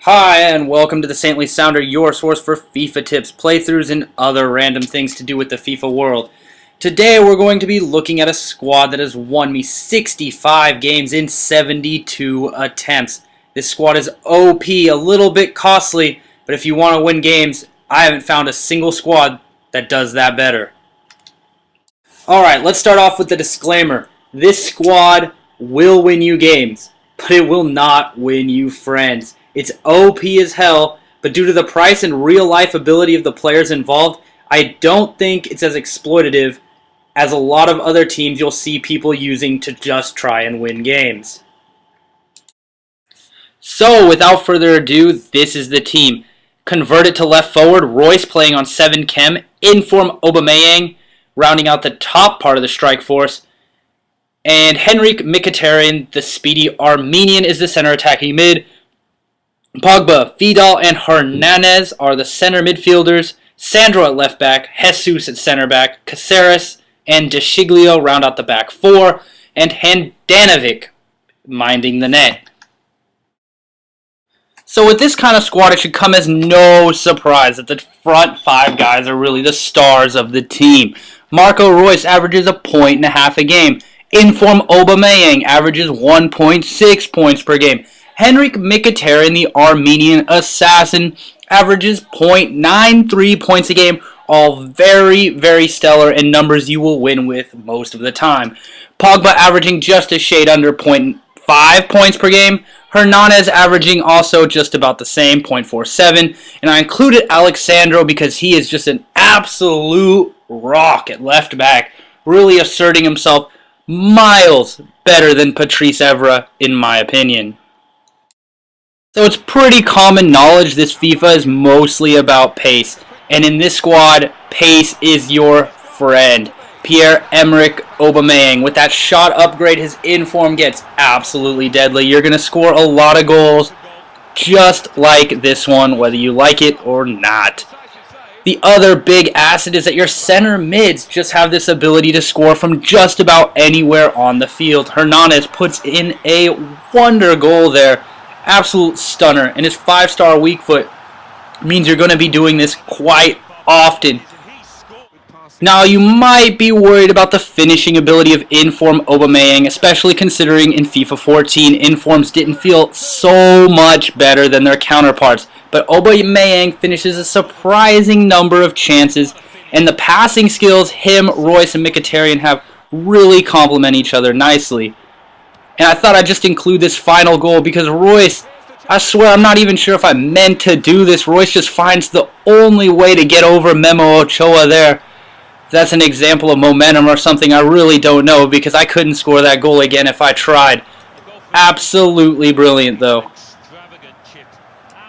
Hi, and welcome to the Saintly Sounder, your source for FIFA tips, playthroughs, and other random things to do with the FIFA world. Today we're going to be looking at a squad that has won me 65 games in 72 attempts. This squad is OP, a little bit costly, but if you want to win games, I haven't found a single squad that does that better. Alright, let's start off with the disclaimer. This squad will win you games, but it will not win you friends. It's OP as hell, but due to the price and real-life ability of the players involved, I don't think it's as exploitative as a lot of other teams you'll see people using to just try and win games. So, without further ado, this is the team. Converted to left forward, Royce playing on 7 chem, in-form Aubameyang, rounding out the top part of the strike force, and Henrik Mkhitaryan, the speedy Armenian, is the center attacking mid. Pogba, Vidal, and Hernandez are the center midfielders. Sandro at left back, Jesus at center back, Caceres and Deschiglio round out the back four, and Handanovic minding the net. So with this kind of squad, it should come as no surprise that the front five guys are really the stars of the team. Marco Reus averages a point and a half a game. In-form Aubameyang averages 1.6 points per game. Henrik Mkhitaryan, the Armenian assassin, averages 0.93 points a game, all very, very stellar and numbers you will win with most of the time. Pogba averaging just a shade under 0.5 points per game. Hernandez averaging also just about the same, 0.47. And I included Alexandro because he is just an absolute rock at left back, really asserting himself miles better than Patrice Evra, in my opinion. So it's pretty common knowledge this FIFA is mostly about pace. And in this squad, pace is your friend. Pierre-Emerick Aubameyang, with that shot upgrade his in-form gets absolutely deadly. You're going to score a lot of goals just like this one, whether you like it or not. The other big asset is that your center mids just have this ability to score from just about anywhere on the field. Hernandez puts in a wonder goal there. Absolute stunner, and his 5-star weak foot means you're going to be doing this quite often. Now, you might be worried about the finishing ability of in-form Aubameyang, especially considering in FIFA 14, in-forms didn't feel so much better than their counterparts. But Aubameyang finishes a surprising number of chances, and the passing skills him, Royce, and Mkhitaryan have really complement each other nicely. And I thought I'd just include this final goal because Royce, I swear I'm not even sure if I meant to do this. Royce just finds the only way to get over Memo Ochoa there. If that's an example of momentum or something, I really don't know because I couldn't score that goal again if I tried. Absolutely brilliant though.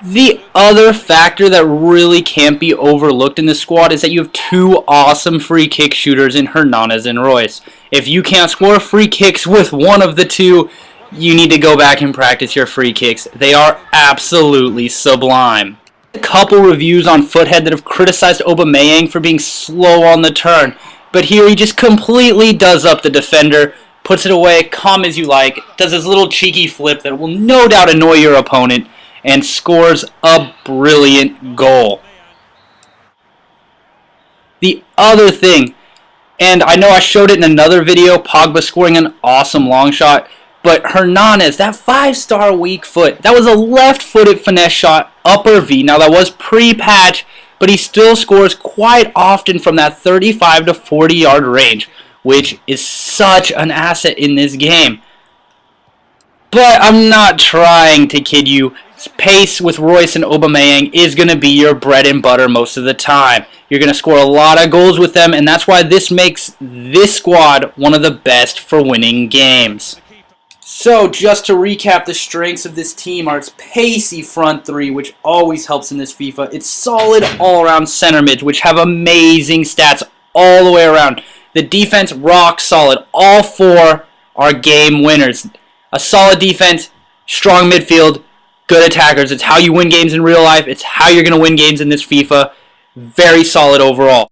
The other factor that really can't be overlooked in this squad is that you have two awesome free kick shooters in Hernandez and Royce. If you can't score free kicks with one of the two, you need to go back and practice your free kicks. They are absolutely sublime. A couple reviews on Foothead that have criticized Aubameyang for being slow on the turn, but here he just completely does up the defender, puts it away, calm as you like, does his little cheeky flip that will no doubt annoy your opponent, and scores a brilliant goal. The other thing, and I know I showed it in another video, Pogba scoring an awesome long shot, but Hernandez, that 5-star weak foot, that was a left-footed finesse shot, upper V. Now that was pre-patch, but he still scores quite often from that 35 to 40 yard range, which is such an asset in this game. But I'm not trying to kid you. Pace with Royce and Aubameyang is going to be your bread and butter most of the time. You're going to score a lot of goals with them, and that's why this makes this squad one of the best for winning games. So, just to recap, the strengths of this team are its pacey front three, which always helps in this FIFA. It's solid all-around center mids, which have amazing stats all the way around. The defense, rock solid. All four are game winners. A solid defense, strong midfield, good attackers. It's how you win games in real life. It's how you're going to win games in this FIFA. Very solid overall.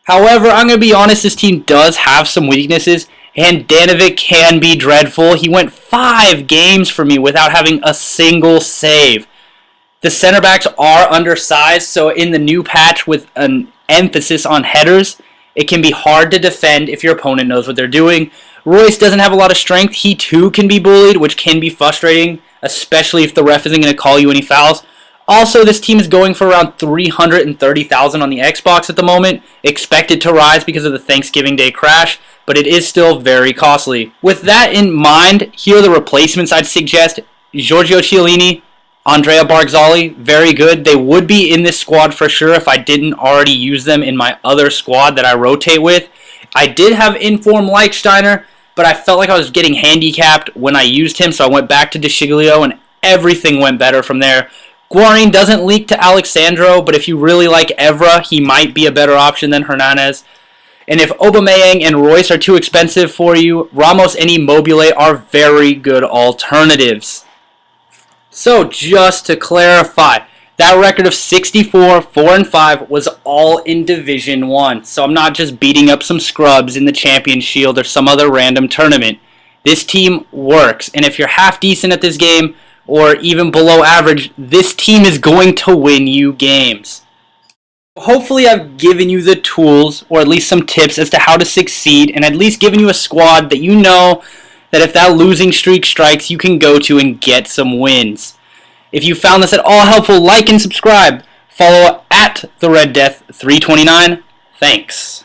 However, I'm going to be honest, this team does have some weaknesses. Handanovic can be dreadful. He went 5 games for me without having a single save. The center backs are undersized, so in the new patch with an emphasis on headers, it can be hard to defend if your opponent knows what they're doing. Royce doesn't have a lot of strength. He too can be bullied, which can be frustrating, especially if the ref isn't going to call you any fouls. Also, this team is going for around 330,000 on the Xbox at the moment, expected to rise because of the Thanksgiving Day crash, but it is still very costly. With that in mind, here are the replacements I'd suggest. Giorgio Chiellini, Andrea Barzagli, very good. They would be in this squad for sure if I didn't already use them in my other squad that I rotate with. I did have Inform Leichsteiner, but I felt like I was getting handicapped when I used him, so I went back to DeShiglio, and everything went better from there. Guarin doesn't leak to Alexandro, but if you really like Evra, he might be a better option than Hernandez. And if Aubameyang and Royce are too expensive for you, Ramos and Immobile are very good alternatives. So just to clarify, that record of 64, 4-5 was all in Division 1. So I'm not just beating up some scrubs in the Champions Shield or some other random tournament. This team works, and if you're half decent at this game, or even below average, this team is going to win you games. Hopefully I've given you the tools, or at least some tips as to how to succeed, and at least given you a squad that you know that if that losing streak strikes, you can go to and get some wins. If you found this at all helpful, like and subscribe. Follow at the Red Death 329. Thanks.